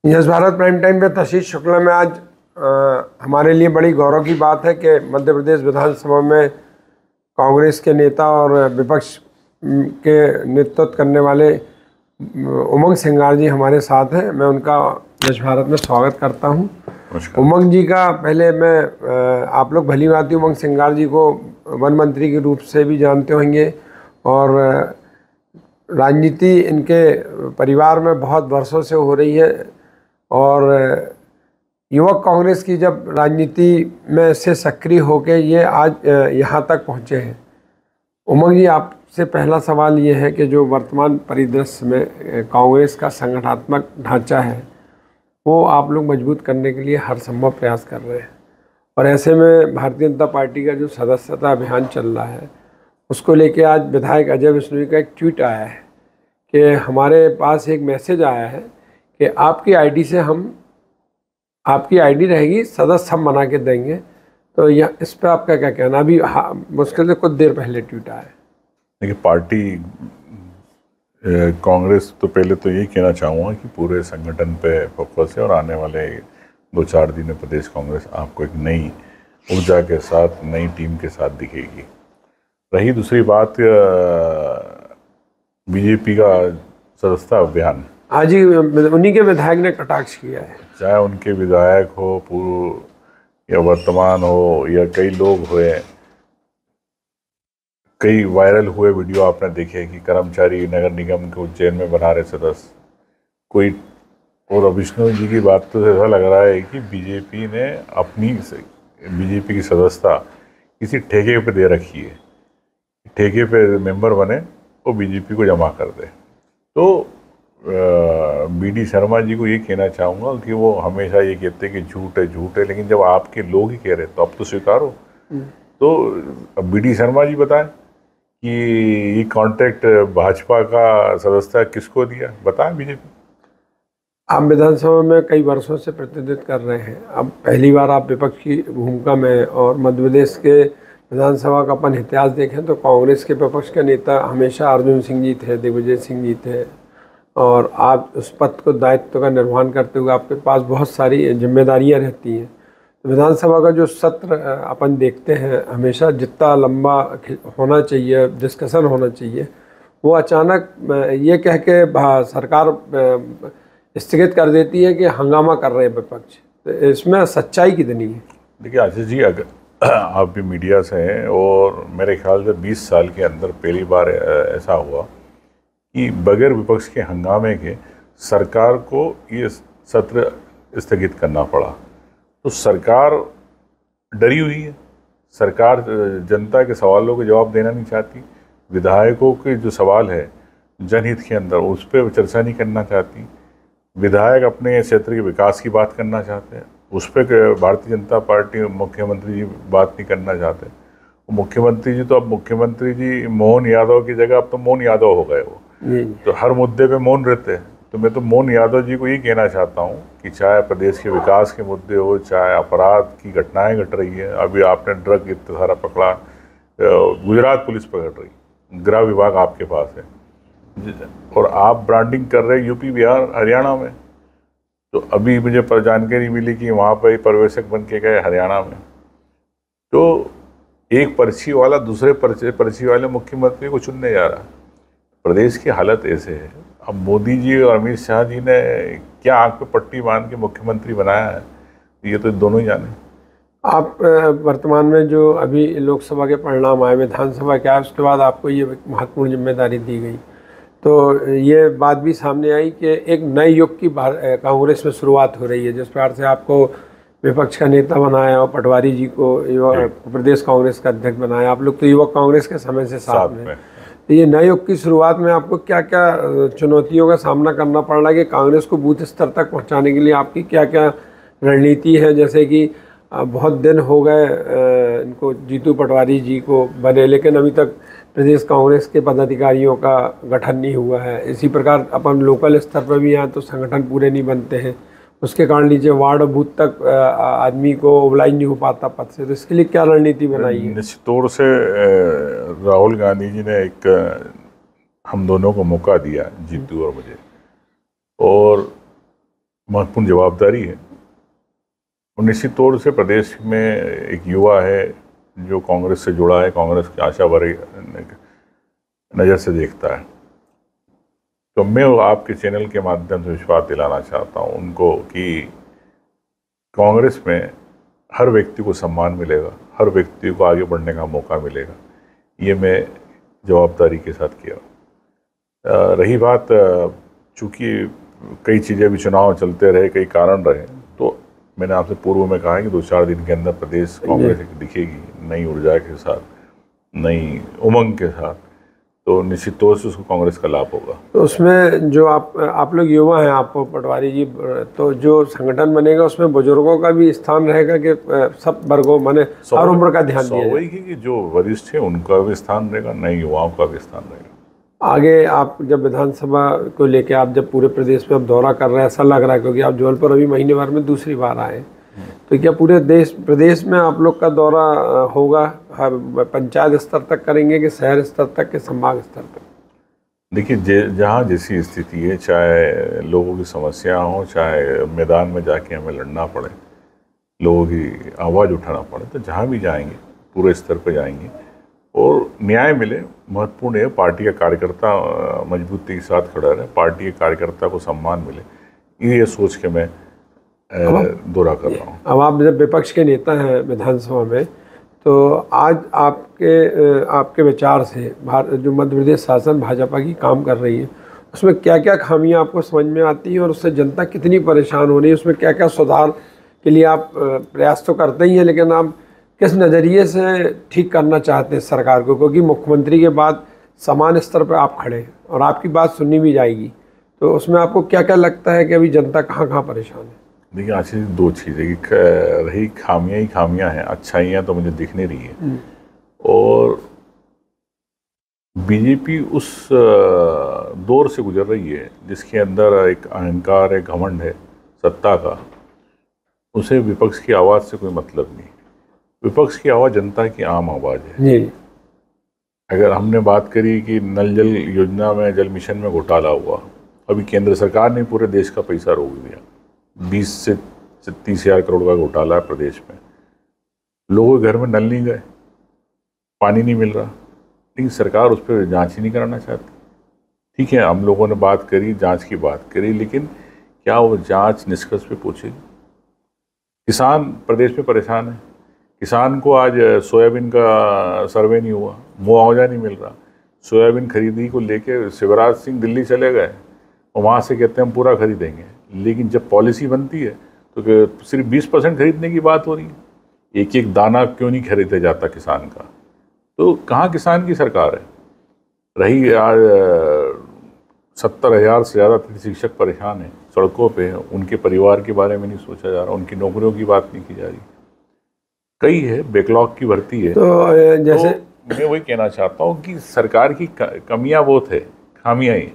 Yes Bharat prime time पे तशीष शुक्ला में आज हमारे लिए बड़ी गौरव की बात है कि मध्य प्रदेश विधानसभा में कांग्रेस के नेता और विपक्ष के नेतृत्व करने वाले उमंग सिंगार जी हमारे साथ हैं। मैं उनका यश भारत में स्वागत करता हूं। उमंग जी का पहले मैं आप लोग भली भांति उमंग सिंगार जी को वन मंत्री के रूप से भी जानते होंगे और राजनीति इनके परिवार में बहुत वर्षों से हो रही है और युवक कांग्रेस की जब राजनीति में से सक्रिय होकर ये आज यहाँ तक पहुँचे हैं। उमंग जी, आपसे पहला सवाल ये है कि जो वर्तमान परिदृश्य में कांग्रेस का संगठनात्मक ढांचा है वो आप लोग मजबूत करने के लिए हर संभव प्रयास कर रहे हैं और ऐसे में भारतीय जनता पार्टी का जो सदस्यता अभियान चल रहा है उसको लेके आज विधायक अजय बिश्नोई का एक ट्वीट आया है कि हमारे पास एक मैसेज आया है कि आपकी आईडी से हम आपकी आईडी रहेगी, सदस्य हम बना के देंगे। तो यह इस पर आपका क्या कहना? अभी मुश्किल से कुछ देर पहले ट्वीट आया है। देखिए, पार्टी कांग्रेस तो पहले तो यही कहना चाहूँगा कि पूरे संगठन पे फोकस है और आने वाले 2-4 दिन में प्रदेश कांग्रेस आपको एक नई ऊर्जा के साथ, नई टीम के साथ दिखेगी। रही दूसरी बात बीजेपी का सदस्यता अभियान, आज ही उन्हीं के विधायक ने कटाक्ष किया है, चाहे उनके विधायक हो पूर्व या वर्तमान हो या कई लोग हुए, कई वायरल हुए वीडियो आपने देखे कि कर्मचारी नगर निगम के उज्जैन में बना रहे सदस्य कोई। और बिश्नोई जी की बात तो ऐसा लग रहा है कि बीजेपी ने अपनी बीजेपी की सदस्यता किसी ठेके पे दे रखी है, ठेके पे मेंबर बने वो बीजेपी को जमा कर दे। तो BD शर्मा जी को ये कहना चाहूँगा कि वो हमेशा ये कहते हैं कि झूठ है, लेकिन जब आपके लोग ही कह रहे तो अब तो स्वीकारो। तो अब BD शर्मा जी बताएं कि ये कॉन्ट्रैक्ट भाजपा का सदस्यता किसको दिया, बताएं बीजेपी। आप विधानसभा में कई वर्षों से प्रतिनिधित्व कर रहे हैं, अब पहली बार आप विपक्ष की भूमिका में, और मध्य प्रदेश के विधानसभा का अपन इतिहास देखें तो कांग्रेस के विपक्ष के नेता हमेशा अर्जुन सिंह जी थे, दिग्विजय सिंह जी थे, और आप उस पद को दायित्व का निर्वहन करते हुए आपके पास बहुत सारी जिम्मेदारियां रहती हैं। तो विधानसभा का जो सत्र अपन देखते हैं हमेशा जितना लंबा होना चाहिए, डिस्कशन होना चाहिए, वो अचानक ये कह के सरकार स्थगित कर देती है कि हंगामा कर रहे हैं विपक्ष। तो इसमें सच्चाई कितनी है? देखिए आशीष जी, अगर आप भी मीडिया से हैं और मेरे ख्याल से 20 साल के अंदर पहली बार ऐसा हुआ कि बगैर विपक्ष के हंगामे के सरकार को ये सत्र स्थगित करना पड़ा। तो सरकार डरी हुई है, सरकार जनता के सवालों के जवाब देना नहीं चाहती, विधायकों के जो सवाल है जनहित के अंदर उस पर चर्चा नहीं करना चाहती, विधायक अपने क्षेत्र के विकास की बात करना चाहते हैं, उस पर भारतीय जनता पार्टी मुख्यमंत्री जी बात नहीं करना चाहते। मुख्यमंत्री जी तो अब मुख्यमंत्री जी मोहन यादव की जगह अब तो मोहन यादव हो गए, वो तो हर मुद्दे पे मौन रहते हैं। तो मैं तो मोहन यादव जी को ये कहना चाहता हूँ कि चाहे प्रदेश के विकास के मुद्दे हो, चाहे अपराध की घटनाएं घट रही है, अभी आपने ड्रग इतना सारा पकड़ा, गुजरात पुलिस पकड़ रही, गृह विभाग आपके पास है, और आप ब्रांडिंग कर रहे यूपी बिहार हरियाणा में। तो अभी मुझे जानकारी मिली कि वहाँ पर पर्यवेक्षक बन के गए हरियाणा में। तो एक पर्ची वाला दूसरे पर्ची वाले मुख्यमंत्री को चुनने जा रहा है। प्रदेश की हालत ऐसे है। अब मोदी जी और अमित शाह जी ने क्या आंख पे पट्टी बांध के मुख्यमंत्री बनाया है, ये तो दोनों ही जाने। आप वर्तमान में जो अभी लोकसभा के परिणाम आए, विधानसभा के आए, उसके बाद आपको ये महत्वपूर्ण जिम्मेदारी दी गई, तो ये बात भी सामने आई कि एक नए युग की कांग्रेस में शुरुआत हो रही है। जिस प्रकार से आपको विपक्ष का नेता बनाया और पटवारी जी को प्रदेश कांग्रेस का अध्यक्ष बनाया, आप लोग तो युवक कांग्रेस के समय से साथ में। तो ये नए युग की शुरुआत में आपको क्या क्या चुनौतियों का सामना करना पड़ रहा है कि कांग्रेस को बूथ स्तर तक पहुंचाने के लिए आपकी क्या क्या रणनीति है? जैसे कि बहुत दिन हो गए इनको जीतू पटवारी जी को बने, लेकिन अभी तक प्रदेश कांग्रेस के पदाधिकारियों का गठन नहीं हुआ है। इसी प्रकार अपन लोकल स्तर पर भी यहाँ तो संगठन पूरे नहीं बनते हैं, उसके कारण नीचे वार्ड और बूथ तक आदमी को मोबिलाइज नहीं हो पाता पद से। तो इसके लिए क्या रणनीति बनाई है? निश्चित तौर से राहुल गांधी जी ने एक हम दोनों को मौका दिया, जीतू और मुझे, और महत्वपूर्ण जवाबदारी है। और निश्चित तौर से प्रदेश में एक युवा है जो कांग्रेस से जुड़ा है, कांग्रेस की आशा भरी नज़र से देखता है। तो मैं आपके चैनल के माध्यम से विश्वास दिलाना चाहता हूँ उनको कि कांग्रेस में हर व्यक्ति को सम्मान मिलेगा, हर व्यक्ति को आगे बढ़ने का मौका मिलेगा। ये मैं जवाबदारी के साथ किया। रही बात, चूँकि कई चीज़ें भी चुनाव चलते रहे, कई कारण रहे, तो मैंने आपसे पूर्व में कहा कि 2-4 दिन के अंदर प्रदेश कांग्रेस दिखेगी नई ऊर्जा के साथ, नई उमंग के साथ, तो निश्चित तौर से उसको कांग्रेस का लाभ होगा। तो उसमें जो आप लोग युवा हैं, आप पटवारी जी, तो जो संगठन बनेगा उसमें बुजुर्गों का भी स्थान रहेगा कि सब वर्गों माने हर उम्र का ध्यान दिया जाए? कि जो वरिष्ठ है उनका भी स्थान रहेगा, नए युवाओं का भी स्थान रहेगा। आगे आप जब विधानसभा को लेके आप जब पूरे प्रदेश में आप दौरा कर रहे हैं, ऐसा लग रहा है क्योंकि आप जबलपुर अभी महीने भर में दूसरी बार आए, तो क्या पूरे प्रदेश में आप लोग का दौरा होगा? पंचायत स्तर तक करेंगे कि शहर स्तर तक के संभाग स्तर तक? देखिए, जहाँ जैसी स्थिति है, चाहे लोगों की समस्या हो, चाहे मैदान में जाके हमें लड़ना पड़े, लोगों की आवाज़ उठाना पड़े, तो जहाँ भी जाएंगे पूरे स्तर पर जाएंगे और न्याय मिले। महत्वपूर्ण है पार्टी का कार्यकर्ता मजबूती के साथ खड़ा रहे, पार्टी के कार्यकर्ता को सम्मान मिले, ये सोच के मैं दौरा कर रहा हूँ। अब आप जब विपक्ष के नेता हैं विधानसभा में, तो आज आपके विचार से जो मध्य प्रदेश शासन भाजपा की काम कर रही है, उसमें क्या क्या खामियां आपको समझ में आती हैं और उससे जनता कितनी परेशान हो रही है? उसमें क्या क्या सुधार के लिए आप प्रयास तो करते ही हैं, लेकिन आप किस नज़रिए से ठीक करना चाहते हैं सरकार को? क्योंकि मुख्यमंत्री के बाद समान स्तर पर आप खड़े हैं और आपकी बात सुननी भी जाएगी, तो उसमें आपको क्या क्या लगता है कि अभी जनता कहाँ कहाँ परेशान है? देखिए, आखिर 2 चीज़ें कि रही खामियां ही खामियां हैं, अच्छाइयाँ तो मुझे दिख नहीं रही है। और बीजेपी उस दौर से गुजर रही है जिसके अंदर एक अहंकार है, घमंड है सत्ता का। उसे विपक्ष की आवाज़ से कोई मतलब नहीं। विपक्ष की आवाज़ जनता की आम आवाज़ है जी। अगर हमने बात करी कि नल जल योजना में, जल मिशन में घोटाला हुआ, अभी केंद्र सरकार ने पूरे देश का पैसा रोक दिया। 20 से 30 हज़ार करोड़ का घोटाला है प्रदेश में। लोगों के घर में नल नहीं गए, पानी नहीं मिल रहा, लेकिन सरकार उस पर जांच ही नहीं कराना चाहती। ठीक है, हम लोगों ने बात करी, जांच की बात करी, लेकिन क्या वो जांच निष्कर्ष पे पहुंचेगी? किसान प्रदेश में परेशान है। किसान को आज सोयाबीन का सर्वे नहीं हुआ, मुआवजा नहीं मिल रहा। सोयाबीन खरीदी को लेके शिवराज सिंह दिल्ली चले गए और वहाँ से कहते हैं हम पूरा खरीदेंगे, लेकिन जब पॉलिसी बनती है तो सिर्फ 20% खरीदने की बात हो रही है। एक एक दाना क्यों नहीं खरीदा जाता किसान का? तो कहाँ किसान की सरकार है? रही आज 70,000 से ज़्यादा शिक्षक परेशान हैं, सड़कों पे हैं, उनके परिवार के बारे में नहीं सोचा जा रहा, उनकी नौकरियों की बात नहीं की जा रही। कई है, बैकलॉग की भर्ती है। तो जैसे मैं वही कहना चाहता हूँ कि सरकार की कमियां बहुत है, खामियां ही।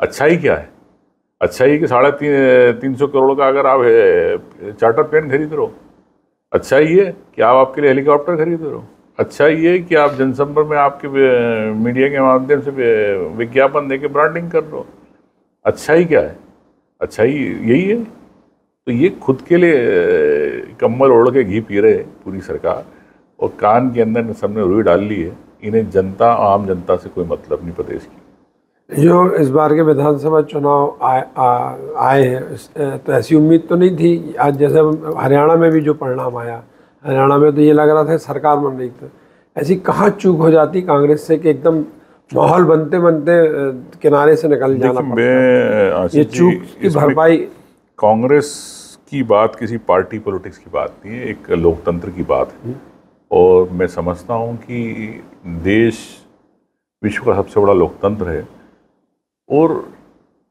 अच्छाई क्या है? अच्छाई कि 350 करोड़ का अगर आप चार्टर प्लेन खरीद रहे हो। अच्छा ही है कि आप आपके लिए हेलीकॉप्टर खरीद रहे हो। अच्छा ही है कि आप जनसंपर्क में आपके मीडिया के माध्यम से विज्ञापन देके ब्रांडिंग कर रहे हो। अच्छा ही क्या है? अच्छा ही यही है। तो ये खुद के लिए कम्बल ओढ़ के घी पी रहे पूरी सरकार, और कान के अंदर सबने रुई डाल ली है। इन्हें जनता, आम जनता से कोई मतलब नहीं प्रदेश की। जो इस बार के विधानसभा चुनाव आए हैं, तो ऐसी उम्मीद तो नहीं थी। आज जैसे हरियाणा में भी जो परिणाम आया, हरियाणा में तो ये लग रहा था सरकार बन रही थी। ऐसी कहाँ चूक हो जाती कांग्रेस से कि एकदम माहौल बनते बनते किनारे से निकल जाना पड़ता? ये चूक की भरपाई। कांग्रेस की बात किसी पार्टी पॉलिटिक्स की बात नहीं है, एक लोकतंत्र की बात है। और मैं समझता हूँ कि देश विश्व का सबसे बड़ा लोकतंत्र है और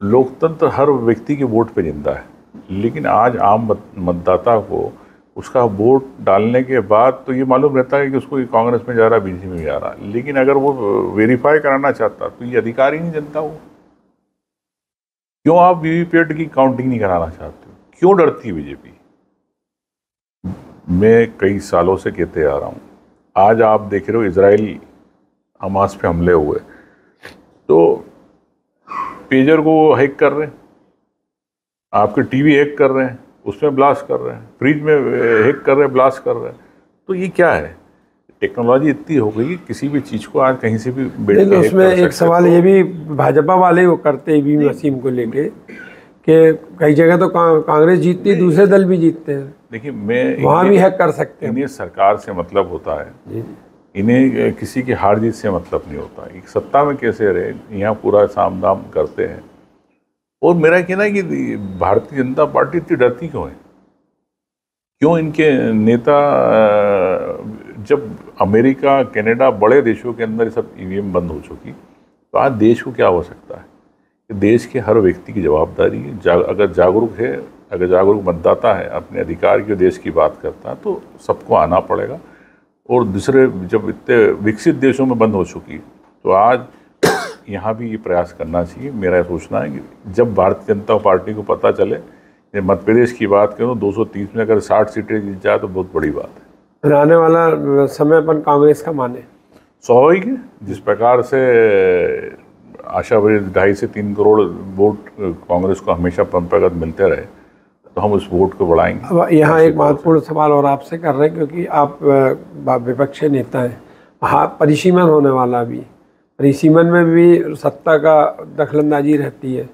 लोकतंत्र हर व्यक्ति के वोट पे जिंदा है। लेकिन आज आम मतदाता को उसका वोट डालने के बाद तो ये मालूम रहता है कि उसको कांग्रेस में जा रहा, बीजेपी में जा रहा, लेकिन अगर वो वेरीफाई कराना चाहता तो ये अधिकार ही नहीं जनता को। क्यों आप वीवीपैट की काउंटिंग नहीं कराना चाहते हो? क्यों डरती है बीजेपी? मैं कई सालों से कहते आ रहा हूँ। आज आप देख रहे हो इजराइल हमास पे हमले हुए तो पेजर को हैक कर रहे, आपके टीवी हैक कर रहे हैं, उसमें ब्लास्ट कर रहे हैं, फ्रिज में हैक कर रहे हैं, ब्लास्ट कर रहे हैं। तो ये क्या है? टेक्नोलॉजी इतनी हो गई कि किसी भी चीज़ को आज कहीं से भी बैठ के उसमें एक सवाल ये भी भाजपा वाले वो करते ईवीएम मशीन को लेके कि कई जगह तो कांग्रेस जीतती है, दूसरे दल भी जीतते हैं। देखिए, मैं वहाँ भी हैक कर सकते हैं। इन्हें सरकार से मतलब होता है, इन्हें किसी की हार जीत से मतलब नहीं होता। एक सत्ता में कैसे रहे, यहाँ पूरा साम दाम करते हैं। और मेरा कहना है कि भारतीय जनता पार्टी इतनी डरती क्यों है? क्यों इनके नेता, जब अमेरिका, कनाडा, बड़े देशों के अंदर सब ईवीएम बंद हो चुकी, तो आज देश को क्या हो सकता है? देश के हर व्यक्ति की जवाबदारी है, अगर जागरूक है, अगर जागरूक मतदाता है, अपने अधिकार की देश की बात करता है, तो सबको आना पड़ेगा। और दूसरे, जब इतने विकसित देशों में बंद हो चुकी, तो आज यहाँ भी ये प्रयास करना चाहिए। मेरा सोचना है कि जब भारतीय जनता पार्टी को पता चले, मध्य प्रदेश की बात करूँ, 230 में अगर 60 सीटें जीत जाए तो बहुत बड़ी बात है। आने वाला समय अपन कांग्रेस का माने स्वाभाविक है। जिस प्रकार से आशा भरी 2.5 से 3 करोड़ वोट कांग्रेस को हमेशा परंपरागत मिलते रहे, तो हम उस वोट को बढ़ाएंगे। अब यहाँ एक महत्वपूर्ण सवाल और आपसे कर रहे हैं, क्योंकि आप विपक्षी नेता हैं। हाँ, परिसीमन होने वाला भी, परिसीमन में भी सत्ता का दखलंदाजी रहती है,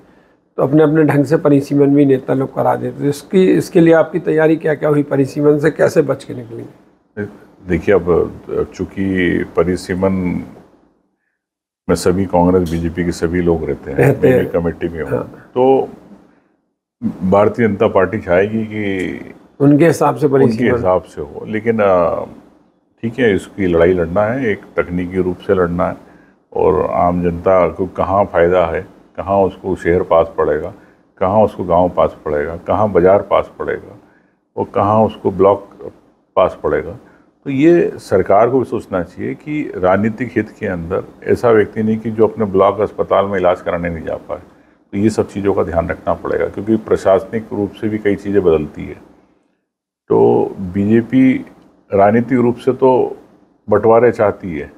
तो अपने अपने ढंग से परिसीमन भी नेता लोग करा देते। तो इसके लिए आपकी तैयारी क्या क्या हुई? परिसीमन से कैसे बच के निकलेंगे? देखिए, अब चूँकि परिसीमन में सभी कांग्रेस बीजेपी के सभी लोग रहते हैं, मैं भी कमेटी में हूँ। हाँ। तो भारतीय जनता पार्टी चाहेगी कि उनके हिसाब से हो, लेकिन ठीक है, इसकी लड़ाई लड़ना है, एक तकनीकी रूप से लड़ना है। और आम जनता को कहाँ फ़ायदा है, कहाँ उसको शहर पास पड़ेगा, कहाँ उसको गांव पास पड़ेगा, कहाँ बाज़ार पास पड़ेगा, और कहाँ उसको ब्लॉक पास पड़ेगा, तो ये सरकार को भी सोचना चाहिए कि राजनीतिक हित के अंदर ऐसा व्यक्ति नहीं कि जो अपने ब्लॉक अस्पताल में इलाज कराने नहीं जा पाए। तो ये सब चीज़ों का ध्यान रखना पड़ेगा, क्योंकि प्रशासनिक रूप से भी कई चीज़ें बदलती है। तो बीजेपी राजनीतिक रूप से तो बंटवारे चाहती है,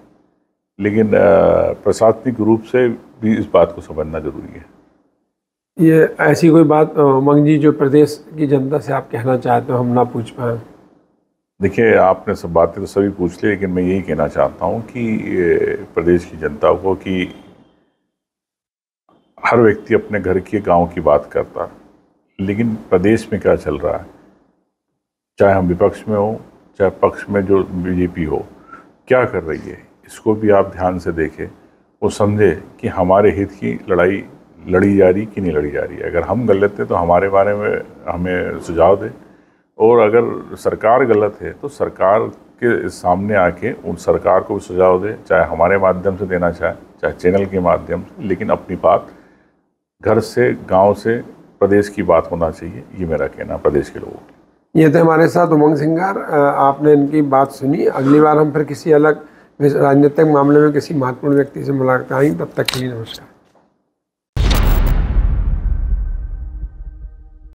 लेकिन प्रशासनिक रूप से भी इस बात को समझना जरूरी है। ये ऐसी कोई बात उमंग जी जो प्रदेश की जनता से आप कहना चाहते हो, हम ना पूछ पाए? देखिए, आपने सब बातें तो सभी पूछ ली, लेकिन मैं यही कहना चाहता हूँ कि प्रदेश की जनता को कि हर व्यक्ति अपने घर के गांव की बात करता है, लेकिन प्रदेश में क्या चल रहा है, चाहे हम विपक्ष में हो, चाहे पक्ष में जो बीजेपी हो, क्या कर रही है, इसको भी आप ध्यान से देखें और समझे कि हमारे हित की लड़ाई लड़ी जा रही कि नहीं लड़ी जा रही है। अगर हम गलत हैं तो हमारे बारे में हमें सुझाव दें, और अगर सरकार गलत है तो सरकार के सामने आके उन सरकार को भी सुझाव दें, चाहे हमारे माध्यम से देना चाहे चैनल के माध्यम से, लेकिन अपनी बात घर से, गांव से, प्रदेश की बात होना चाहिए। ये मेरा कहना प्रदेश के लोगों को। ये थे हमारे साथ उमंग सिंगार। आपने इनकी बात सुनी। अगली बार हम फिर किसी अलग राजनीतिक मामले में किसी महत्वपूर्ण व्यक्ति से मुलाकात आएंगे। तब तक के लिए नमस्कार।